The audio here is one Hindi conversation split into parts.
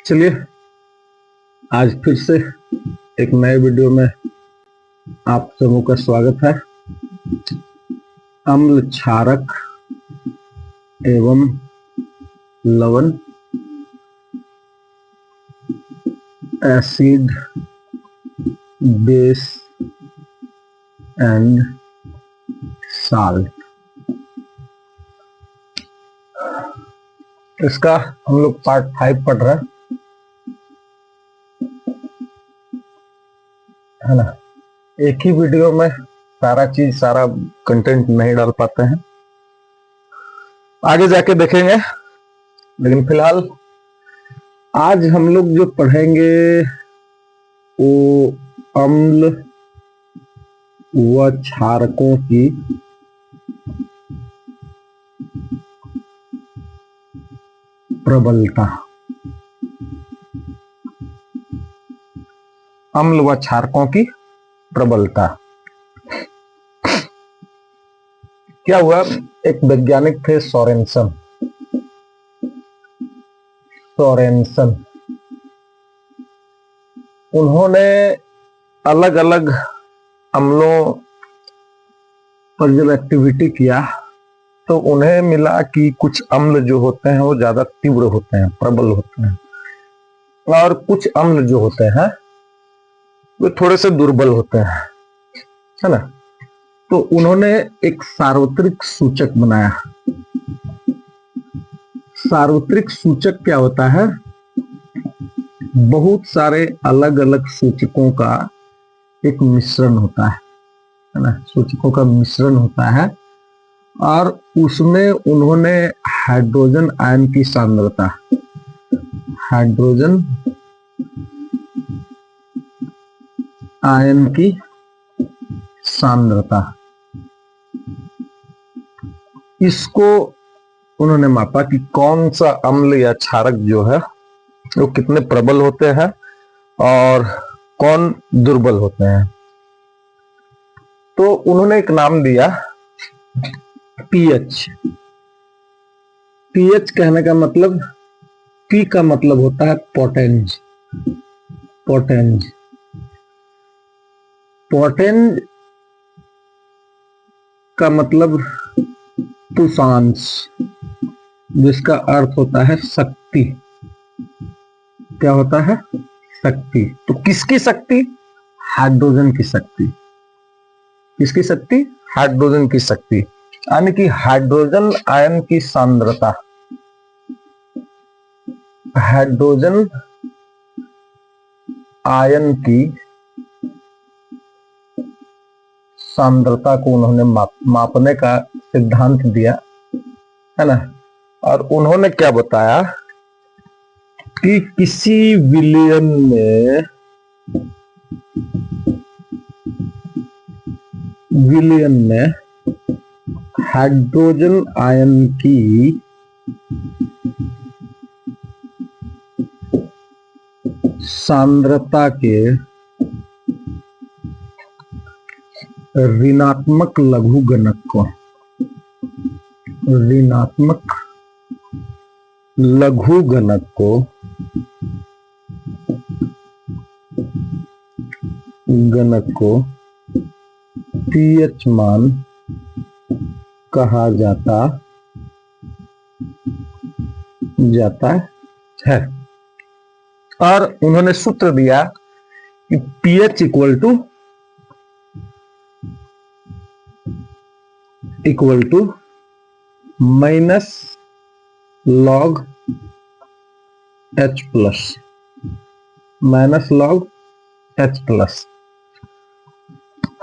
चलिए, आज फिर से एक नए वीडियो में आप सबों का स्वागत है। अम्ल क्षारक एवं लवण, एसिड, बेस एंड साल्ट, इसका हम लोग पार्ट 5 पढ़ रहे हैं, है ना। एक ही वीडियो में सारा कंटेंट नहीं डाल पाते हैं, आगे जाके देखेंगे। लेकिन फिलहाल आज हम लोग जो पढ़ेंगे वो अम्ल व क्षारकों की प्रबलता। अम्ल व क्षारकों की प्रबलता। क्या हुआ, एक वैज्ञानिक थे सोरेनसन। उन्होंने अलग अलग अम्लों पर जब एक्टिविटी किया तो उन्हें मिला कि कुछ अम्ल जो होते हैं वो ज्यादा तीव्र होते हैं, प्रबल होते हैं, और कुछ अम्ल जो होते हैं वो थोड़े से दुर्बल होते हैं, है ना। तो उन्होंने एक सार्वत्रिक सूचक बनाया। सार्वत्रिक सूचक क्या होता है? बहुत सारे अलग अलग सूचकों का एक मिश्रण होता है ना। सूचकों का मिश्रण होता है और उसमें उन्होंने हाइड्रोजन आयन की सांद्रता, हाइड्रोजन आयन की सांद्रता, इसको उन्होंने मापा कि कौन सा अम्ल या क्षारक जो है वो कितने प्रबल होते हैं और कौन दुर्बल होते हैं। तो उन्होंने एक नाम दिया पीएच। पीएच कहने का मतलब, पी का मतलब होता है पोटेंज। पोटेंज का मतलब तुषांश, जिसका अर्थ होता है शक्ति। क्या होता है? शक्ति। तो किसकी शक्ति? हाइड्रोजन की शक्ति। किसकी शक्ति? हाइड्रोजन की शक्ति, यानी कि हाइड्रोजन आयन की सांद्रता। हाइड्रोजन आयन की सांद्रता को उन्होंने मापने का सिद्धांत दिया, है ना। और उन्होंने क्या बताया कि किसी विलयन में हाइड्रोजन आयन की सांद्रता के ऋणात्मक लघुगणक को, ऋणात्मक लघुगणक को पीएच मान कहा जाता है। और उन्होंने सूत्र दिया कि pH equal to minus log H+,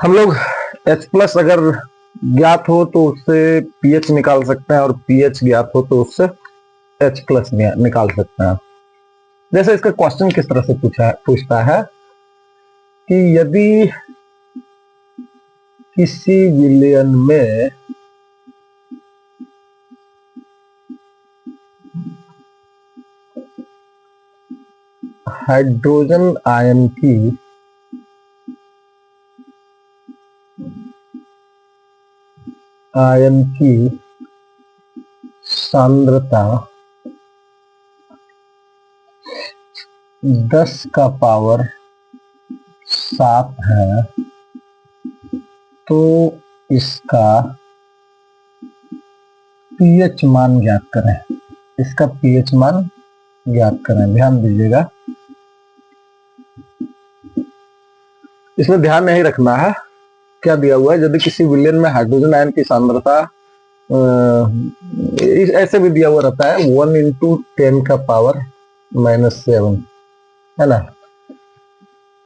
हम लोग H+ अगर ज्ञात हो तो उससे पीएच निकाल सकते हैं, और पीएच ज्ञात हो तो उससे H+ निकाल सकते हैं। जैसे इसका क्वेश्चन किस तरह से पूछता है कि यदि किसी विलयन में हाइड्रोजन आयन की सांद्रता 10 का पावर 7 है तो इसका पीएच मान ज्ञात करें। इसका पीएच मान ज्ञात करें। ध्यान दीजिएगा, इसमें ध्यान नहीं रखना है क्या दिया हुआ है। यदि किसी विलयन में हाइड्रोजन आयन की सांद्रता ऐसे भी दिया हुआ रहता है 1 इंटू 10 का पावर -7 है ना,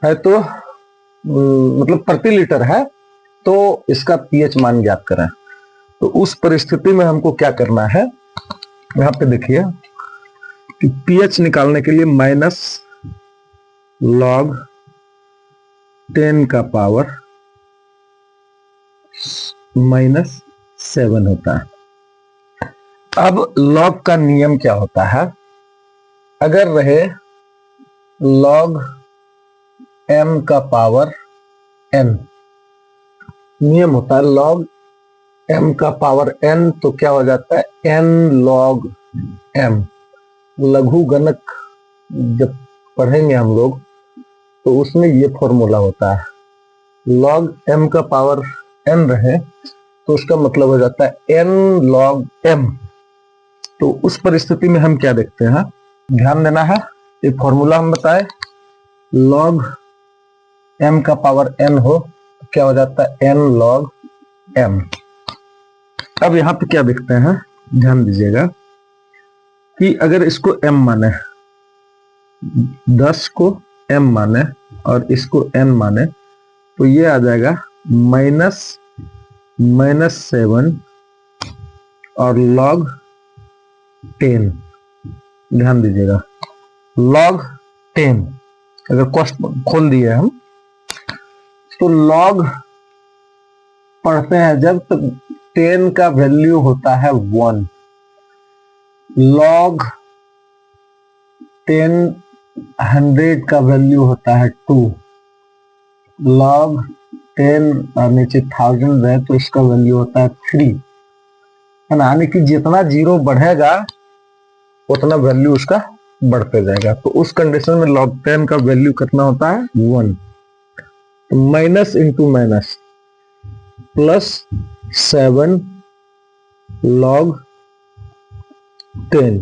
है तो मतलब प्रति लीटर है, तो इसका पीएच मान ज्ञात करें। तो उस परिस्थिति में हमको क्या करना है, यहाँ पे देखिए कि पीएच निकालने के लिए -log 10 का पावर -7 होता है। अब log का नियम क्या होता है, अगर रहे log m का पावर n, नियम होता है log m का पावर n, तो क्या हो जाता है n log m। लघु गणक जब पढ़ेंगे हम लोग तो उसमें ये फॉर्मूला होता है, log m का पावर n रहे तो उसका मतलब हो जाता है n log m। तो उस परिस्थिति में हम क्या देखते हैं, ध्यान देना है, एक फॉर्मूला हम बताए log m का पावर n हो तो क्या हो जाता है n log m। अब यहाँ पे क्या देखते हैं, ध्यान दीजिएगा कि अगर इसको m माने, 10 को m माने और इसको n माने, तो ये आ जाएगा -7 और log 10। ध्यान दीजिएगा log 10, अगर कॉस्ट खोल दिए हम तो log पढ़ते हैं जब तो 10 का वैल्यू होता है 1, log 10 100 का वैल्यू होता है 2, log 10 और नीचे 1000 है तो इसका वैल्यू होता है 3, है ना। यानी कि जितना जीरो बढ़ेगा उतना वैल्यू उसका बढ़ते जाएगा। तो उस कंडीशन में log 10 का वैल्यू कितना होता है 1, तो माइनस इंटू माइनस +7 log 10,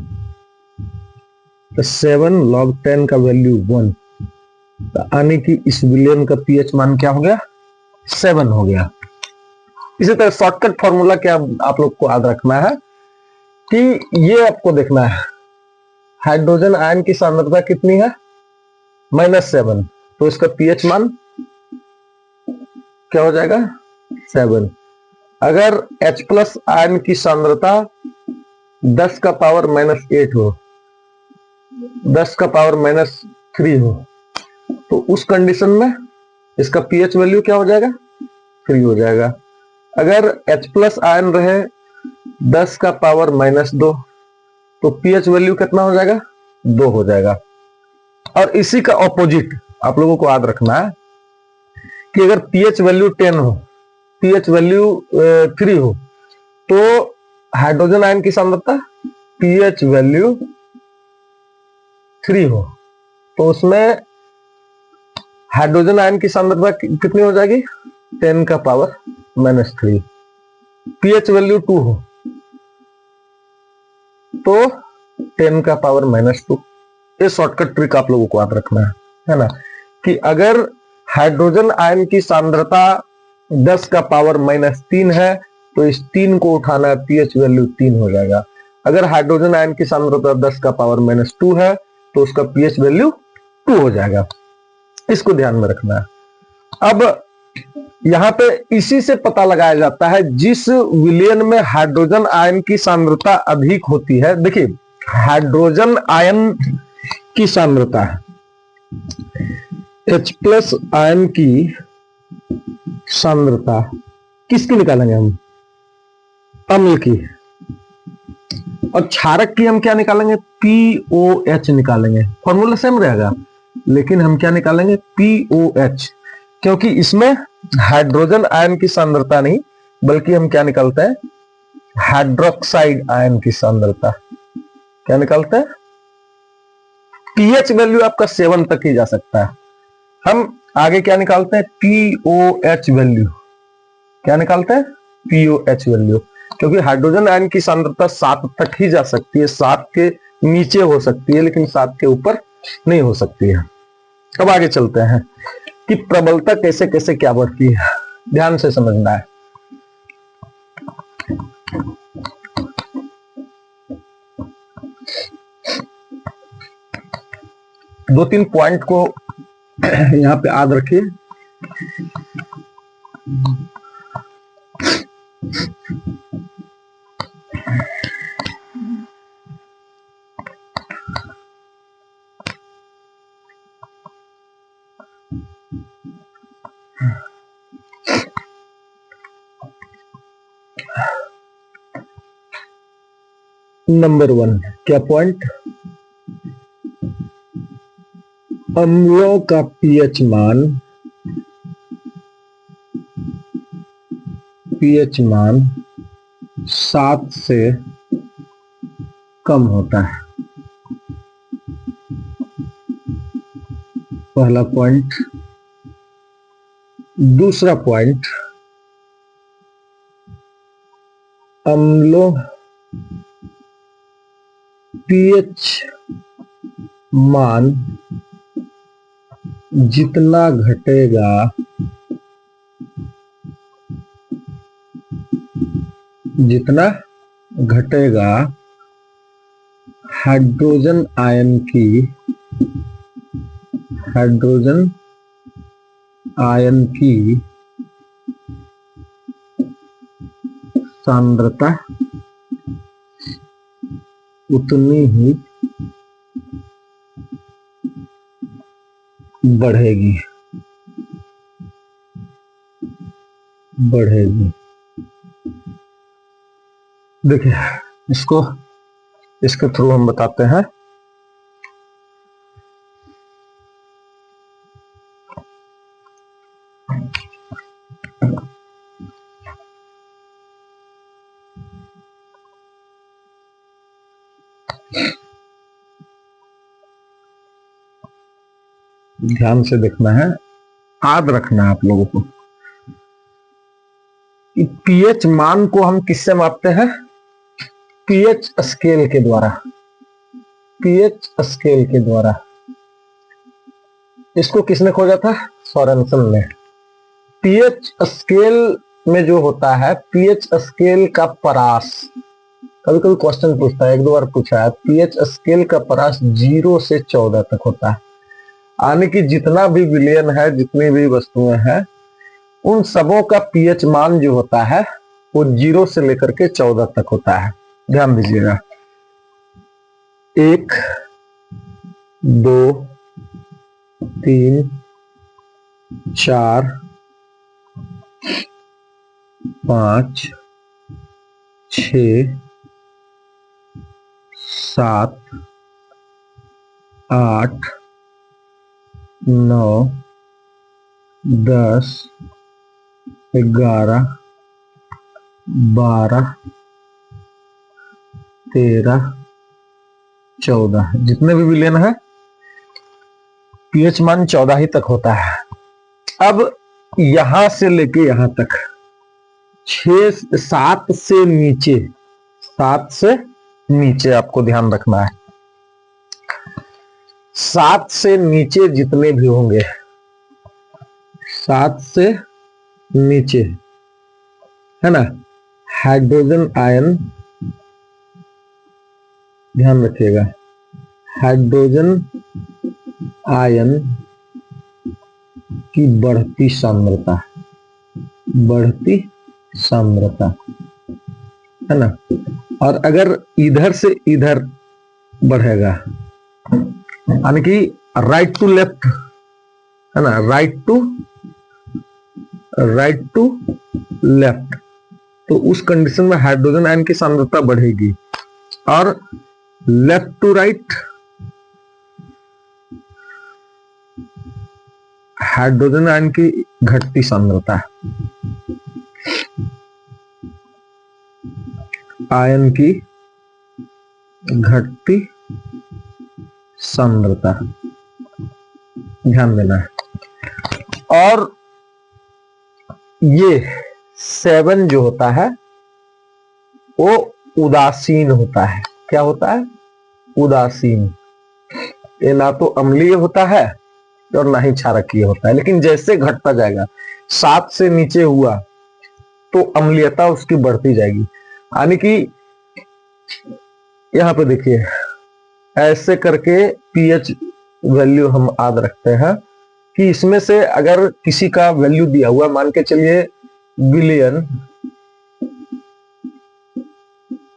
तो 7 log 10 का वैल्यू 1, यानी कि इस विलयन का पीएच मान क्या हो गया 7 हो गया। इसी तरह शॉर्टकट फॉर्मूला क्या आप लोग को याद रखना है कि ये आपको देखना है हाइड्रोजन आयन की सांद्रता कितनी है -7, तो इसका पीएच मान क्या हो जाएगा 7। अगर H+ आयन की सांद्रता 10 का पावर -8 हो, 10 का पावर -3 हो, तो उस कंडीशन में इसका पीएच वैल्यू क्या हो जाएगा 3 हो जाएगा। अगर H+ आयन रहे 10 का पावर -2, तो पीएच वैल्यू कितना हो जाएगा 2 हो जाएगा। और इसी का ऑपोजिट आप लोगों को याद रखना है कि अगर पीएच वैल्यू 10 हो, पीएच वैल्यू 3 हो, तो हाइड्रोजन आयन की सांद्रता पीएच वैल्यू 3 हो, तो उसमें हाइड्रोजन आयन की सांद्रता कितनी हो जाएगी 10 का पावर -3। पीएच वैल्यू 2 हो तो 10 का पावर -2। ये शॉर्टकट ट्रिक आप लोगों को याद रखना है ना, कि अगर हाइड्रोजन आयन की सांद्रता 10 का पावर -3 है तो इस 3 को उठाना है, पीएच वैल्यू 3 हो जाएगा। अगर हाइड्रोजन आयन की सांद्रता 10 का पावर -2 है तो उसका पीएच वैल्यू 2 हो जाएगा। इसको ध्यान में रखना है। अब यहां पे इसी से पता लगाया जाता है जिस विलयन में हाइड्रोजन आयन की सांद्रता अधिक होती है। देखिए हाइड्रोजन आयन की सांद्रता H+ आयन की सांद्रता किसकी निकालेंगे हम, अम्ल की, और क्षारक की हम क्या निकालेंगे POH निकालेंगे। फॉर्मूला सेम रहेगा लेकिन हम क्या निकालेंगे POH, क्योंकि इसमें हाइड्रोजन आयन की सांद्रता नहीं बल्कि हम क्या निकालते हैं हाइड्रोक्साइड आयन की सांद्रता। क्या निकालते हैं पीएच वैल्यू आपका 7 तक ही जा सकता है। हम आगे क्या निकालते हैं, पीओएच वैल्यू। क्या निकालते हैं, पीओएच वैल्यू, क्योंकि हाइड्रोजन आयन की सांद्रता 7 तक ही जा सकती है, 7 के नीचे हो सकती है लेकिन 7 के ऊपर नहीं हो सकती है। अब आगे चलते हैं कि प्रबलता कैसे कैसे क्या बढ़ती है, ध्यान से समझना है। दो तीन पॉइंट को यहां पे याद रखिए। नंबर 1 क्या पॉइंट, अम्लों का पीएच मान 7 से कम होता है। पहला पॉइंट। दूसरा पॉइंट, अम्लों पीएच मान जितना घटेगा हाइड्रोजन आयन की सांद्रता उतनी ही बढ़ेगी। देखिए इसके थ्रू हम बताते हैं। ध्यान से देखना है, याद रखना है आप लोगों को कि पीएच मान को हम किससे मापते हैं, पीएच स्केल के द्वारा। इसको किसने खोजा था, सोरेनसन ने। पीएच स्केल में जो होता है, पीएच स्केल का परास, कभी कभी क्वेश्चन पूछता है, 1-2 बार पूछा है, पीएच स्केल का परास 0 से 14 तक होता है। यानी कि जितना भी विलयन है, जितनी भी वस्तुएं हैं, उन सबों का पीएच मान जो होता है वो 0 से लेकर के 14 तक होता है। ध्यान दीजिएगा, 1, 2, 3, 4, 5, 6, 7, 8, 9, 10, 11, 12, 13, 14, जितने भी विलयन है पीएच मान 14 ही तक होता है। अब यहां से लेके यहां तक 7 से नीचे आपको ध्यान रखना है। 7 से नीचे जितने भी होंगे, 7 से नीचे है ना, हाइड्रोजन आयन, ध्यान रखिएगा, हाइड्रोजन आयन की बढ़ती सांद्रता है ना। और अगर इधर से इधर बढ़ेगा, यानी कि राइट टू लेफ्ट है ना, राइट टू लेफ्ट, तो उस कंडीशन में हाइड्रोजन आयन की सांद्रता बढ़ेगी। और left to right hydrogen ion की घटती सांद्रता, आयन की घटती सांद्रता, ध्यान देना है। और ये 7 जो होता है वो उदासीन होता है। क्या होता है? उदासीन। ये ना तो अम्लीय होता है और ना ही क्षारकीय होता है, लेकिन जैसे घटता जाएगा, 7 से नीचे हुआ तो अम्लीयता उसकी बढ़ती जाएगी। यानी कि यहां पे देखिए, ऐसे करके पीएच वैल्यू हम याद रखते हैं कि इसमें से अगर किसी का वैल्यू दिया हुआ, मान के चलिए विलियन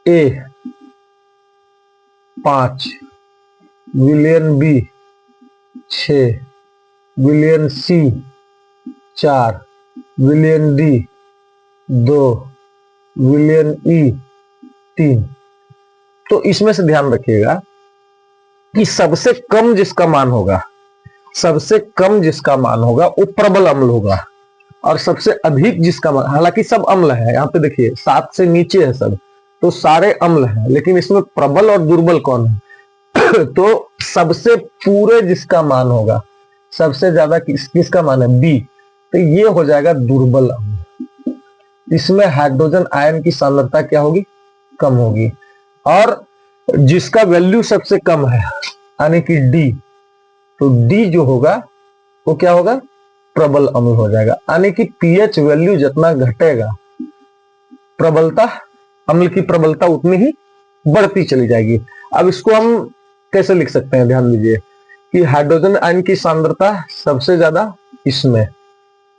ए 5, विलियन बी 6, विलियन सी 4, विलियन डी 2, विलियन ई 3। तो इसमें से ध्यान रखिएगा कि सबसे कम जिसका मान होगा, सबसे कम जिसका मान होगा वो प्रबल अम्ल होगा, और सबसे अधिक जिसका मान, हालांकि सब अम्ल है, यहाँ पे देखिए 7 से नीचे है सब, तो सारे अम्ल हैं, लेकिन इसमें प्रबल और दुर्बल कौन है? तो सबसे पूरे जिसका मान होगा, सबसे ज्यादा किसका मान है? बी। तो ये हो जाएगा दुर्बल अम्ल। इसमें हाइड्रोजन आयन की सांद्रता क्या होगी? कम होगी। और जिसका वैल्यू सबसे कम है, यानी कि डी, तो डी जो होगा वो क्या होगा? प्रबल अम्ल हो जाएगा। यानी कि पीएच वैल्यू जितना घटेगा, प्रबलता, अम्ल की प्रबलता उतनी ही बढ़ती चली जाएगी। अब इसको हम कैसे लिख सकते हैं? ध्यान दीजिए कि हाइड्रोजन आयन की सांद्रता सबसे ज्यादा इसमें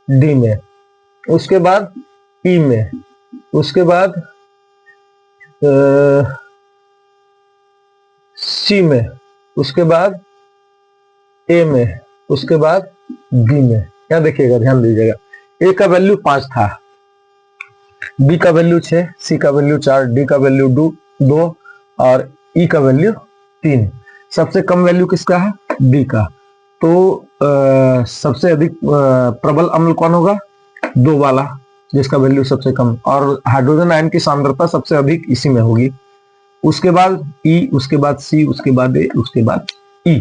डी में, उसके बाद ई में, उसके बाद सी में, उसके बाद ए में, उसके बाद बी में। क्या देखिएगा, ध्यान दीजिएगा, ए का वैल्यू 5 था, बी का वैल्यू 6, सी का वैल्यू 4, डी का वैल्यू 2 और ई का वैल्यू 3। सबसे कम वैल्यू किसका है? बी का। तो सबसे अधिक प्रबल अम्ल कौन होगा? 2 वाला, जिसका वैल्यू सबसे कम, और हाइड्रोजन आयन की सांद्रता सबसे अधिक इसी में होगी। उसके बाद ई, उसके बाद सी, उसके बाद ए, उसके बाद ई।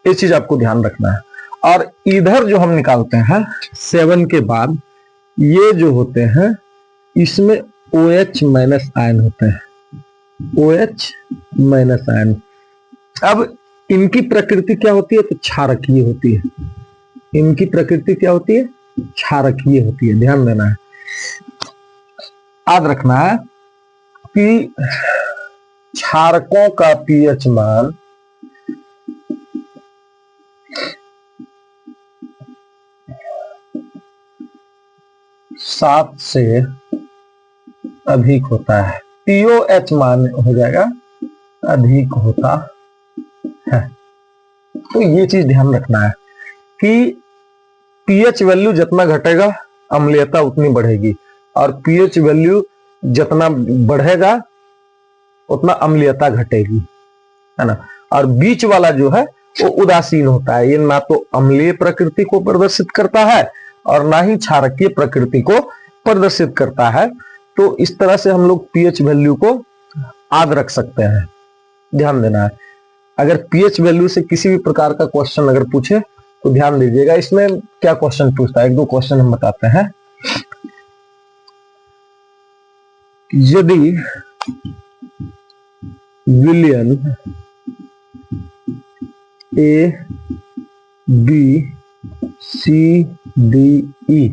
ये चीज आपको ध्यान रखना है। और इधर जो हम निकालते हैं 7 के बाद, ये जो होते हैं इसमें OH माइनस आयन होते हैं, OH माइनस आयन। अब इनकी प्रकृति क्या होती है? तो क्षारकीय होती है। इनकी प्रकृति क्या होती है? क्षारकीय होती है। ध्यान देना है, याद रखना है कि क्षारकों का पीएच मान 7 से अधिक होता है। पीओएच मान हो जाएगा अधिक होता है। तो ये चीज ध्यान रखना है कि पीएच वैल्यू जितना घटेगा अम्लीयता उतनी बढ़ेगी, और पीएच वैल्यू जितना बढ़ेगा उतना अम्लीयता घटेगी, है ना। और बीच वाला जो है वो उदासीन होता है। ये ना तो अम्लीय प्रकृति को प्रदर्शित करता है और ना ही क्षारकीय प्रकृति को प्रदर्शित करता है। तो इस तरह से हम लोग पीएच वैल्यू को याद रख सकते हैं। ध्यान देना है, अगर पीएच वैल्यू से किसी भी प्रकार का क्वेश्चन अगर पूछे तो ध्यान दीजिएगा इसमें क्या क्वेश्चन पूछता है। 1-2 क्वेश्चन हम बताते हैं। यदि विलियन A B C D E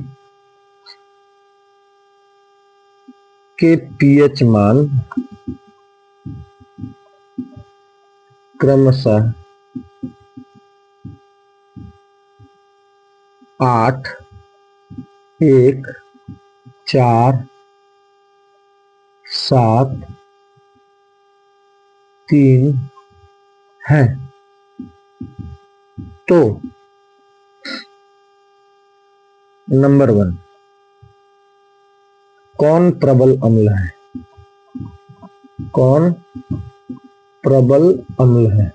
के पीएच मान क्रमशः 8, 1, 4, 7, 3 है, तो नंबर 1, कौन प्रबल अम्ल है? कौन प्रबल अम्ल है?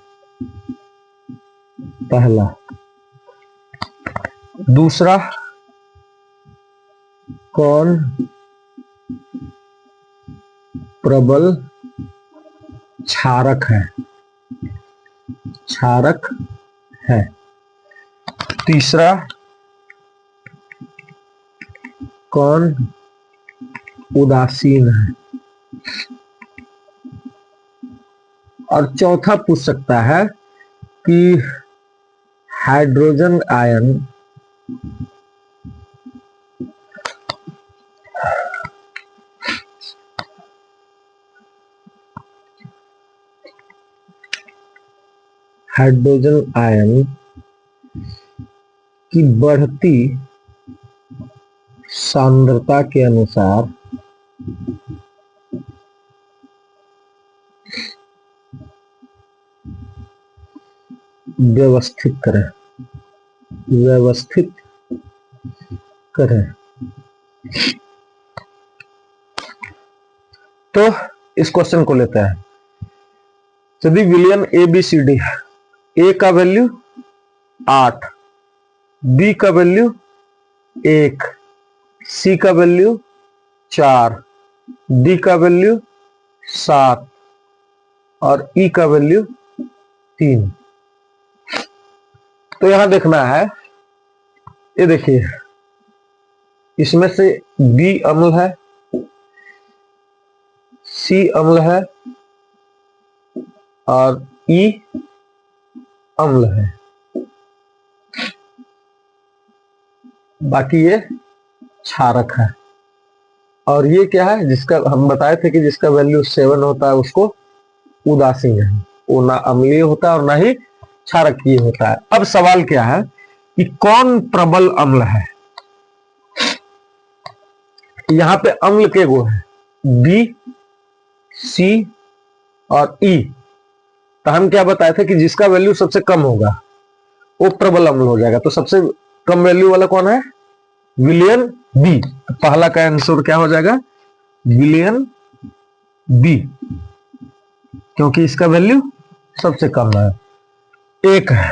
पहला। दूसरा, कौन प्रबल क्षारक है? क्षारक है। तीसरा, कौन उदासीन है। और चौथा पूछ सकता है कि हाइड्रोजन आयन की बढ़ती सांद्रता के अनुसार व्यवस्थित करें। तो इस क्वेश्चन को लेते हैं। यदि विलयन ABCD है, ए का वैल्यू 8, बी का वैल्यू 1, सी का वैल्यू 4, डी का वैल्यू 7 और ई का वैल्यू 3। तो यहां देखना है, ये देखिए, इसमें से बी अम्ल है, सी अम्ल है और ई अम्ल है, बाकी ये क्षारक है। और ये क्या है, जिसका हम बताए थे कि जिसका वैल्यू 7 होता है उसको उदासीन है, वो ना अम्लीय होता है और ना ही क्षारकीय होता है। अब सवाल क्या है कि कौन प्रबल अम्ल है। यहां पे अम्ल के गो है, बी, सी और ई। तो हम क्या बताए थे कि जिसका वैल्यू सबसे कम होगा वो प्रबल अम्ल हो जाएगा। तो सबसे कम वैल्यू वाला कौन है, विलयन बी। पहला का आंसर क्या हो जाएगा, विलयन बी, क्योंकि इसका वैल्यू सबसे कम है। एक है,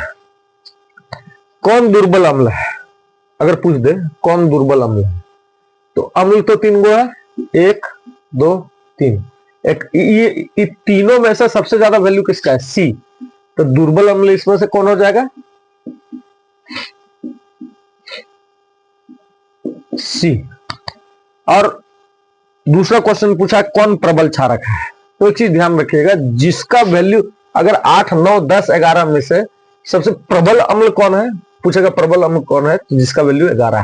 कौन दुर्बल अम्ल है। अगर पूछ दे कौन दुर्बल अम्ल है, तो अम्ल तो 3 गो है, 1 2 3। एक ये तीनों में से सबसे ज्यादा वैल्यू किसका है, सी। तो दुर्बल अम्ल इसमें से कौन हो जाएगा, सी। और दूसरा क्वेश्चन पूछा कौन प्रबल क्षारक है। तो एक चीज ध्यान रखिएगा, जिसका वैल्यू अगर 8 9 10 11 में से सबसे प्रबल अम्ल कौन है, पूछेगा प्रबल अम्ल कौन है, तो जिसका वैल्यू 11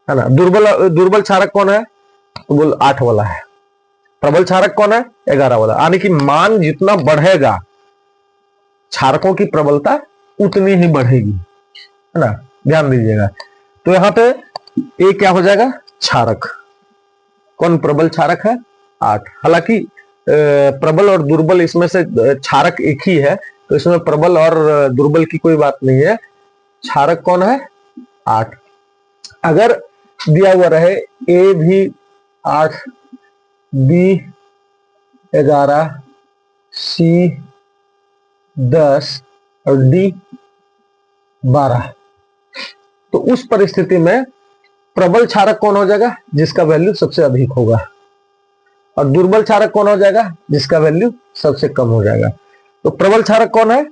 है ना। दुर्बल क्षारक कौन है, तो बोल 8 वाला है। प्रबल क्षारक कौन है, 11 वाला। यानी कि मान जितना बढ़ेगा क्षारकों की प्रबलता उतनी ही बढ़ेगी, है ना, ध्यान दीजिएगा। तो यहां पे ए क्या हो जाएगा, क्षारक। कौन प्रबल क्षारक है, 8। हालांकि प्रबल और दुर्बल इसमें से क्षारक एक ही है, तो इसमें प्रबल और दुर्बल की कोई बात नहीं है। क्षारक कौन है, 8। अगर दिया हुआ रहे ए भी 8, बी 11, सी 10 और डी 12, तो उस परिस्थिति में प्रबल क्षारक कौन हो जाएगा, जिसका वैल्यू सबसे अधिक होगा। और दुर्बल क्षारक कौन हो जाएगा, जिसका वैल्यू सबसे कम हो जाएगा। तो प्रबल क्षारक कौन है,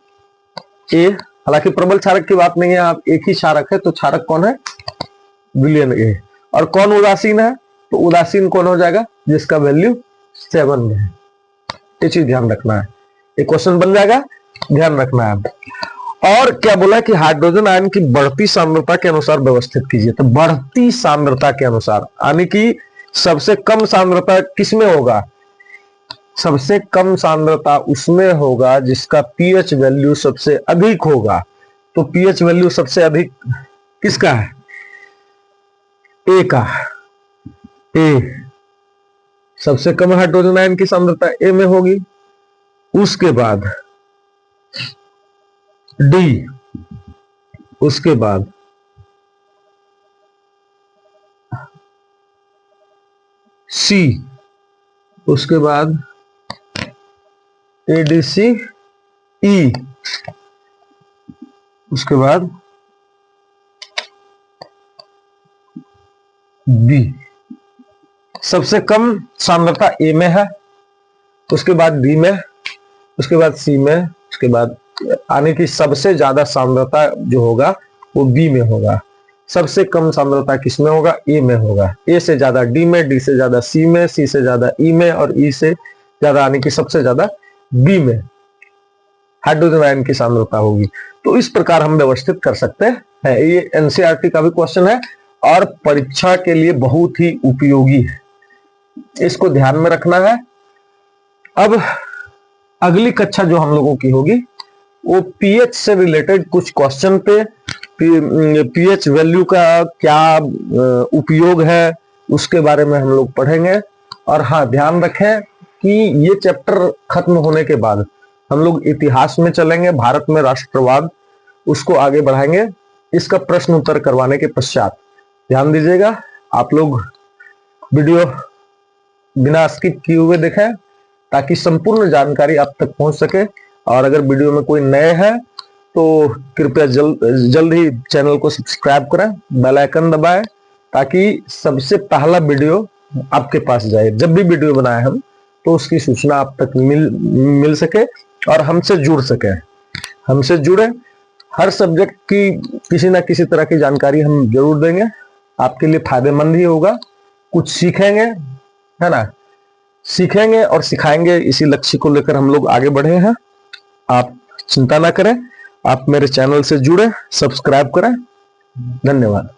ए। हालांकि प्रबल क्षारक की बात नहीं है, आप एक ही क्षारक है, तो क्षारक कौन है, विलयन ए। और कौन उदासीन है, तो उदासीन कौन हो जाएगा, जिसका वैल्यू 7 में है। ये चीज ध्यान रखना है, ये क्वेश्चन बन जाएगा, ध्यान रखना है। और क्या बोला कि हाइड्रोजन आयन की बढ़ती सांद्रता के अनुसार व्यवस्थित कीजिए। तो बढ़ती सांद्रता के अनुसार, यानी कि सबसे कम सांद्रता किसमें होगा, सबसे कम सांद्रता उसमें होगा जिसका पीएच वैल्यू सबसे अधिक होगा। तो पीएच वैल्यू सबसे अधिक किसका है, ए का। ए सबसे कम हाइड्रोजन आयन की सांद्रता ए में होगी, उसके बाद डी, उसके बाद सी, उसके बाद एडीसी ई, उसके बाद बी। सबसे कम सांद्रता ए में है, उसके बाद बी में, उसके बाद सी में, उसके बाद यानी कि सबसे ज्यादा सांद्रता जो होगा वो बी में होगा, सबसे कम सांद्रता किसमें होगा, ए में होगा, ए से ज्यादा डी में, डी से ज्यादा सी में, सी से ज्यादा ई में, और ई से ज्यादा यानी कि सबसे ज्यादा बी में हाइड्रोजन आयन की सांद्रता होगी। तो इस प्रकार हम व्यवस्थित कर सकते हैं। ये एनसीईआरटी का भी क्वेश्चन है और परीक्षा के लिए बहुत ही उपयोगी है, इसको ध्यान में रखना है। अब अगली कक्षा जो हम लोगों की होगी वो पीएच से रिलेटेड कुछ क्वेश्चन पे, पीएच वैल्यू का क्या उपयोग है उसके बारे में हम लोग पढ़ेंगे। और हाँ, ध्यान रखें कि ये चैप्टर खत्म होने के बाद हम लोग इतिहास में चलेंगे, भारत में राष्ट्रवाद, उसको आगे बढ़ाएंगे। इसका प्रश्न उत्तर करवाने के पश्चात ध्यान दीजिएगा, आप लोग वीडियो बिना स्किप किए हुए देखें ताकि संपूर्ण जानकारी आप तक पहुंच सके। और अगर वीडियो में कोई नए हैं तो कृपया जल्द ही चैनल को सब्सक्राइब करें, बेल आइकन दबाएं ताकि सबसे पहला वीडियो आपके पास जाए। जब भी वीडियो बनाए हम तो उसकी सूचना आप तक मिल सके और हमसे जुड़ सके। हमसे जुड़े, हर सब्जेक्ट की किसी ना किसी तरह की जानकारी हम जरूर देंगे, आपके लिए फायदेमंद ही होगा। कुछ सीखेंगे, है ना, सीखेंगे और सिखाएंगे, इसी लक्ष्य को लेकर हम लोग आगे बढ़े हैं। आप चिंता ना करें, आप मेरे चैनल से जुड़े, सब्सक्राइब करें। धन्यवाद।